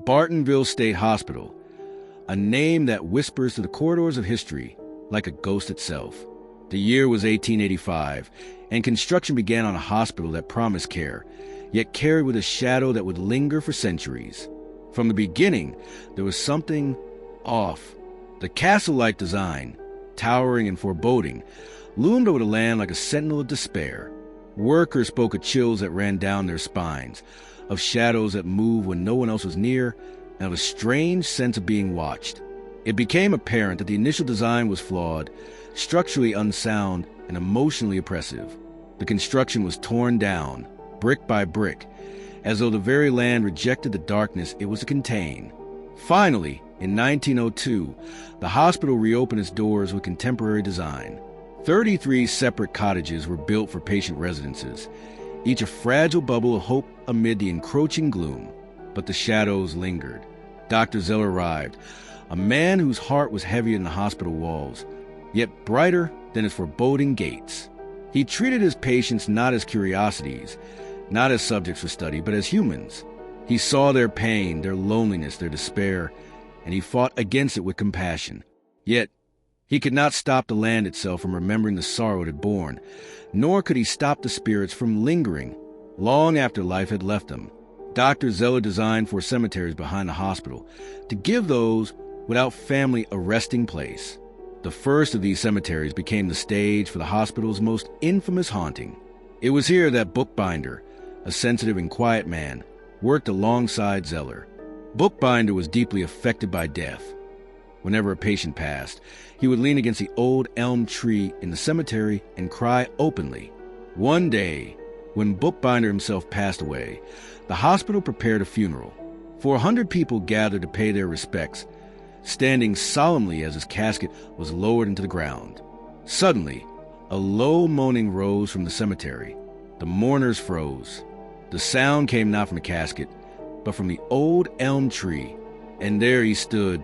Bartonville State Hospital, a name that whispers through the corridors of history like a ghost itself. The year was 1885, and construction began on a hospital that promised care, yet carried with a shadow that would linger for centuries. From the beginning, there was something off. The castle-like design, towering and foreboding, loomed over the land like a sentinel of despair. Workers spoke of chills that ran down their spines, of shadows that moved when no one else was near, and of a strange sense of being watched. It became apparent that the initial design was flawed, structurally unsound, and emotionally oppressive. The construction was torn down, brick by brick, as though the very land rejected the darkness it was to contain. Finally, in 1902, the hospital reopened its doors with contemporary design. 33 separate cottages were built for patient residences, each a fragile bubble of hope amid the encroaching gloom. But the shadows lingered. Dr. Zeller arrived, a man whose heart was heavier than the hospital walls, yet brighter than its foreboding gates. He treated his patients not as curiosities, not as subjects for study, but as humans. He saw their pain, their loneliness, their despair, and he fought against it with compassion. Yet, he could not stop the land itself from remembering the sorrow it had borne, nor could he stop the spirits from lingering long after life had left them. Dr. Zeller designed 4 cemeteries behind the hospital to give those without family a resting place. The first of these cemeteries became the stage for the hospital's most infamous haunting. It was here that Bookbinder, a sensitive and quiet man, worked alongside Zeller. Bookbinder was deeply affected by death. Whenever a patient passed, he would lean against the old elm tree in the cemetery and cry openly. One day, when Bookbinder himself passed away, the hospital prepared a funeral. 400 people gathered to pay their respects, standing solemnly as his casket was lowered into the ground. Suddenly, a low moaning rose from the cemetery. The mourners froze. The sound came not from the casket, but from the old elm tree, and there he stood,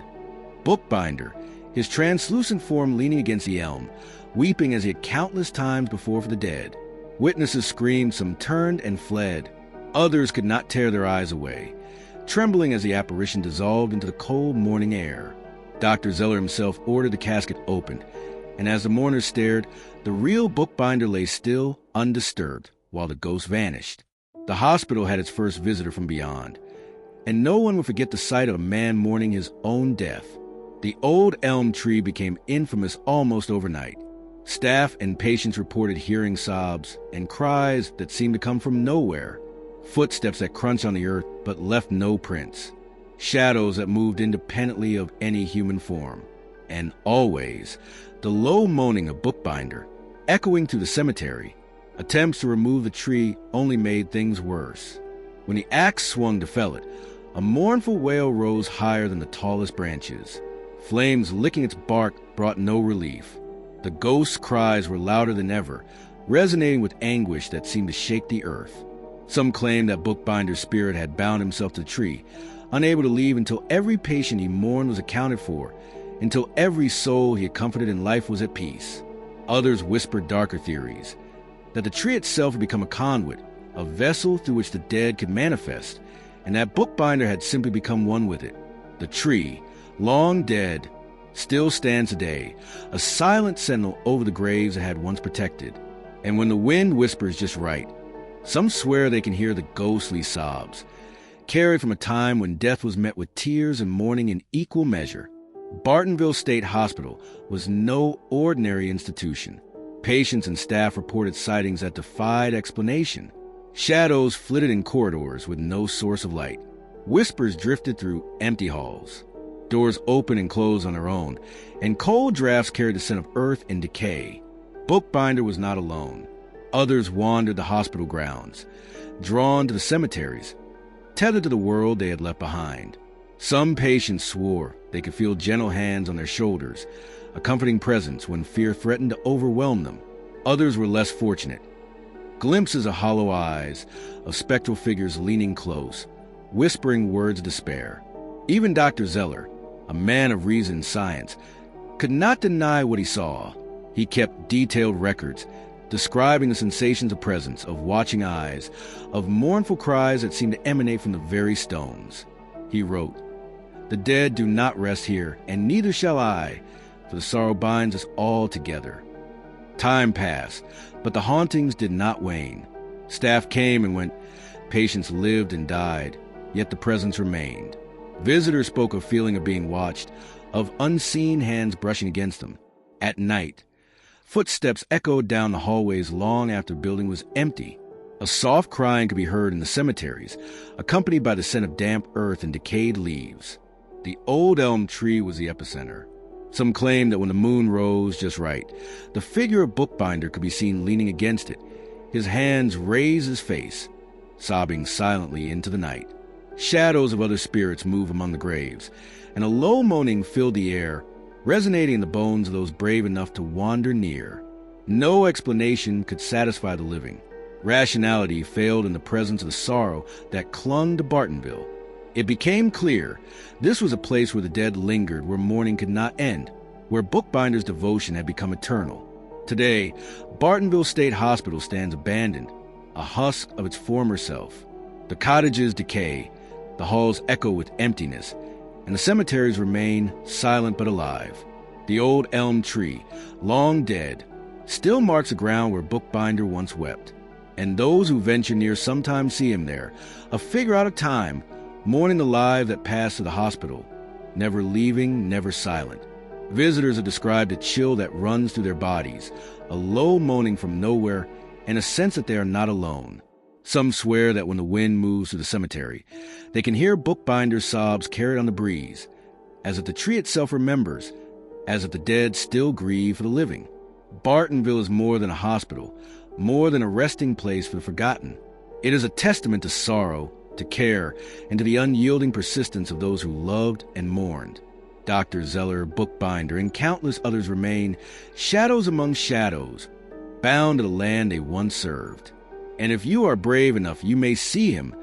Bookbinder, his translucent form leaning against the elm, weeping as he had countless times before for the dead. Witnesses screamed, some turned and fled. Others could not tear their eyes away, trembling as the apparition dissolved into the cold morning air. Dr. Zeller himself ordered the casket opened, and as the mourners stared, the real Bookbinder lay still, undisturbed, while the ghost vanished. The hospital had its first visitor from beyond, and no one would forget the sight of a man mourning his own death. The old elm tree became infamous almost overnight. Staff and patients reported hearing sobs and cries that seemed to come from nowhere, footsteps that crunched on the earth but left no prints, shadows that moved independently of any human form. And always, the low moaning of Bookbinder, echoing through the cemetery. Attempts to remove the tree only made things worse. When the axe swung to fell it, a mournful wail rose higher than the tallest branches. Flames licking its bark brought no relief. The ghost's cries were louder than ever, resonating with anguish that seemed to shake the earth. Some claimed that Bookbinder's spirit had bound himself to the tree, unable to leave until every patient he mourned was accounted for, until every soul he had comforted in life was at peace. Others whispered darker theories, that the tree itself had become a conduit, a vessel through which the dead could manifest, and that Bookbinder had simply become one with it. The tree, long dead, still stands today, a silent sentinel over the graves it had once protected. And when the wind whispers just right, some swear they can hear the ghostly sobs, carried from a time when death was met with tears and mourning in equal measure. Bartonville State Hospital was no ordinary institution. Patients and staff reported sightings that defied explanation. Shadows flitted in corridors with no source of light. Whispers drifted through empty halls. Doors opened and closed on their own, and cold drafts carried the scent of earth and decay. Bookbinder was not alone. Others wandered the hospital grounds, drawn to the cemeteries, tethered to the world they had left behind. Some patients swore they could feel gentle hands on their shoulders, a comforting presence when fear threatened to overwhelm them. Others were less fortunate. Glimpses of hollow eyes, of spectral figures leaning close, whispering words of despair. Even Dr. Zeller, a man of reason and science, could not deny what he saw. He kept detailed records, describing the sensations of presence, of watching eyes, of mournful cries that seemed to emanate from the very stones. He wrote, "The dead do not rest here, and neither shall I, for the sorrow binds us all together." Time passed, but the hauntings did not wane. Staff came and went. Patients lived and died, yet the presence remained. Visitors spoke of feeling of being watched, of unseen hands brushing against them. At night, footsteps echoed down the hallways long after the building was empty. A soft crying could be heard in the cemeteries, accompanied by the scent of damp earth and decayed leaves. The old elm tree was the epicenter. Some claimed that when the moon rose just right, the figure of Bookbinder could be seen leaning against it, his hands raised his face, sobbing silently into the night. Shadows of other spirits move among the graves, and a low moaning filled the air, resonating in the bones of those brave enough to wander near. No explanation could satisfy the living. Rationality failed in the presence of the sorrow that clung to Bartonville. It became clear this was a place where the dead lingered, where mourning could not end, where Bookbinder's devotion had become eternal. Today, Bartonville State Hospital stands abandoned, a husk of its former self. The cottages decay, the halls echo with emptiness, and the cemeteries remain silent but alive. The old elm tree, long dead, still marks the ground where Bookbinder once wept. And those who venture near sometimes see him there, a figure out of time, mourning the life that passed to the hospital, never leaving, never silent. Visitors have described a chill that runs through their bodies, a low moaning from nowhere, and a sense that they are not alone. Some swear that when the wind moves through the cemetery, they can hear Bookbinder's sobs carried on the breeze, as if the tree itself remembers, as if the dead still grieve for the living. Bartonville is more than a hospital, more than a resting place for the forgotten. It is a testament to sorrow, to care, and to the unyielding persistence of those who loved and mourned. Dr. Zeller, Bookbinder, and countless others remain shadows among shadows, bound to the land they once served. And if you are brave enough, you may see him,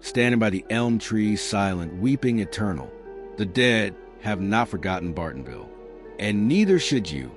standing by the elm tree, silent, weeping eternal. The dead have not forgotten Bartonville, and neither should you.